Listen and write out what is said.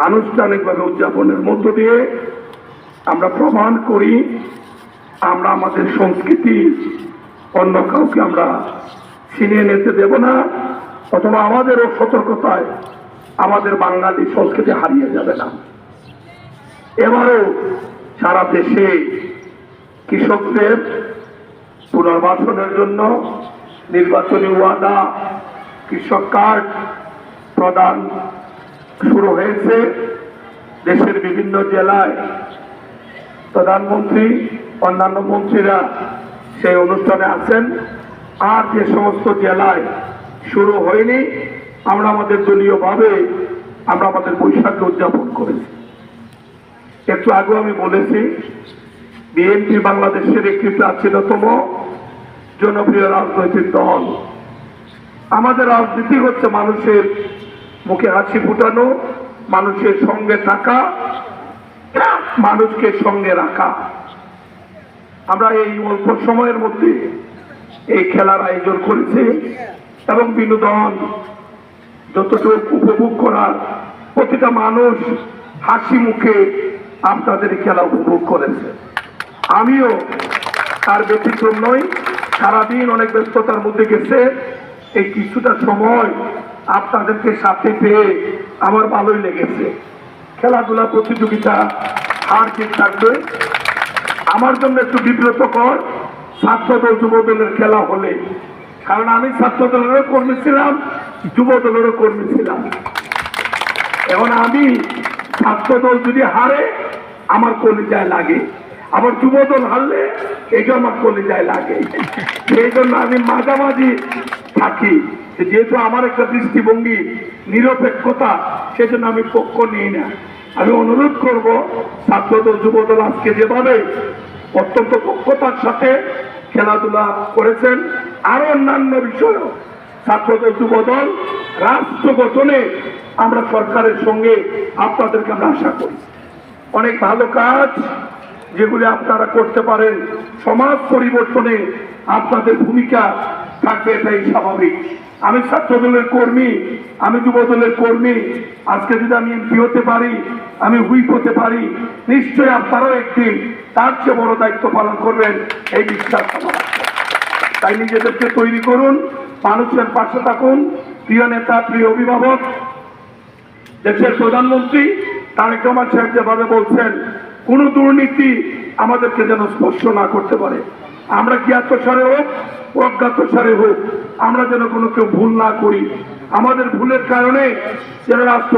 আনুষ্ঠানিকভাবে উদযাপনের মধ্য দিয়ে আমরা প্রমাণ করি আমরা আমাদের সংস্কৃতি অন্য কাউকে আমরা ছিনিয়ে নিতে দেব না, অথবা আমাদেরও সতর্কতায় আমাদের বাঙালি সংস্কৃতি হারিয়ে যাবে না। এবারও সারা দেশে কৃষকদের পুনর্বাসনের জন্য নির্বাচনী ওয়াদা, কৃষক কার্ড প্রদান শুরু হয়েছে। দেশের বিভিন্ন জেলায় প্রধানমন্ত্রী, অন্যান্য মন্ত্রীরা সেই অনুষ্ঠানে আছেন। আর যে সমস্ত জেলায় শুরু হয়নি, আমরা আমাদের দলীয়ভাবে আমরা আমাদের বৈশাখকে উদযাপন করেছি। একটু আগে আমি বলেছি, বিএনপি বাংলাদেশের একটি প্রাচীনতম জনপ্রিয় রাজনৈতিক দল। আমাদের রাজনীতি হচ্ছে মানুষের মুখে হাসি ফুটানো, মানুষের সঙ্গে থাকা, মানুষকে সঙ্গে রাখা। আমরা এই অল্প সময়ের মধ্যে এই খেলার আয়োজন করেছি এবং বিনোদন যতটুকু উপভোগ করার প্রতিটা মানুষ হাসি মুখে আপনাদের খেলা উপভোগ করেছে। আমিও তার ব্যতিক্রম নই। সারাদিন অনেক ব্যস্ততার মধ্যে গেছে, এই কিছুটা সময় আপনাদেরকে সাথে পেয়ে আমার ভালোই লেগেছে। খেলাধুলা প্রতিযোগিতা হার জিত থাকবে। আমার জন্য একটু বিব্রতকর ছাত্রদল যুব দলের খেলা হলে, কারণ আমি ছাত্র দলেরও কর্মী ছিলাম, যুব দলেরও কর্মী ছিলাম। এখন আমি ছাত্রদল যদি হারে আমার কলিজায় লাগে, আবার যুব দল হারলে এটা আমার কলিজায় লাগে। সেই জন্য আমি মাঝামাঝি থাকি। যেহেতু আমার একটা দৃষ্টিভঙ্গি নিরপেক্ষতা, সেজন্য আমি পক্ষ নিই না। আমি অনুরোধ করব, ছাত্রদল যুব দল আজকে যেভাবে অত্যন্ত দক্ষতার সাথে খেলাধুলা করেছেন, আরো অন্যান্য বিষয়েও ছাত্রদল যুব দল রাষ্ট্র গঠনে আমরা সরকারের সঙ্গে আপনাদেরকে আমরা আশা করি। অনেক ভালো কাজ যেগুলি আপনারা করতে পারেন, সমাজ পরিবর্তনে আপনাদের ভূমিকা থাকবে, এটাই স্বাভাবিক। আমি ছাত্র দলের কর্মী, আমি যুব দলের কর্মী। আজকে যদি আমি এমপি হতে পারি, আমি হুইপ হতে পারি, নিশ্চয়ই আপনারাও একদিন তার চেয়ে বড় দায়িত্ব পালন করবেন, এই বিশ্বাস আমার আছে। তাই নিজেদেরকে তৈরি করুন, মানুষের পাশে থাকুন। প্রিয় নেতা, প্রিয় অভিভাবক, দেশের প্রধানমন্ত্রী তারেক রহমান সাহেব যেভাবে বলছেন, কোন দুর্নীতি আমাদেরকে যেন স্পর্শ না করতে পারে। আমরা জ্ঞাতসারে হোক, অজ্ঞাতসারে হোক, আমরা যেন কোনো কেউ ভুল না করি। আমাদের ভুলের কারণে যেন রাষ্ট্র